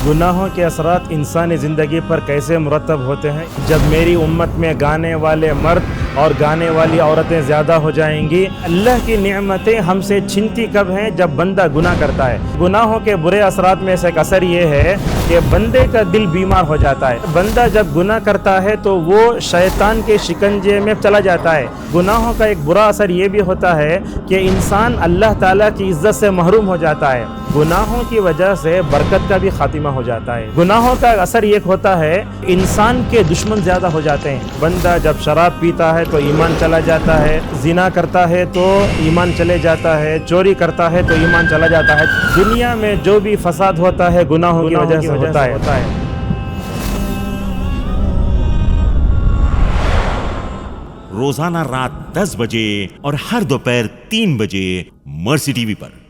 گناہوں کے اثرات انسانی زندگی پر کیسے مرتب ہوتے ہیں؟ جب میری امت میں گانے والے مرد اور گانے والی عورتیں زیادہ ہو جائیں گی۔ اللہ کی نعمتیں ہم سے چھنتی کب ہیں؟ جب بندہ گناہ کرتا ہے۔ گناہوں کے برے اثرات میں سے ایک اثر یہ ہے کہ بندے کا دل بیمار ہو جاتا ہے۔ بندہ جب گناہ کرتا ہے تو وہ شیطان کے شکنجے میں چلا جاتا ہے۔ گناہوں کا ایک برا اثر یہ بھی ہوتا ہے کہ انسان اللہ تعالیٰ کی عزت سے محروم ہو جاتا ہے۔ گناہوں کی وجہ سے برکت کا بھی خاتمہ ہو جاتا ہے۔ گناہوں کا اثر یہ ہوتا ہے انسان کے دشمن زیادہ ہو جاتے ہیں۔ بندہ جب شراب پیتا ہے تو ایمان چلا جاتا ہے، زنا کرتا ہے تو ایمان چلے جاتا ہے، چوری کرتا ہے تو ایمان چلا جاتا ہے۔ دنیا میں جو بھی فساد ہوتا ہے گناہوں کی وجہ سے ہوتا ہے۔ روزانہ رات 10 بجے اور ہر دوپہر 3 بجے مرسی ٹی وی پر۔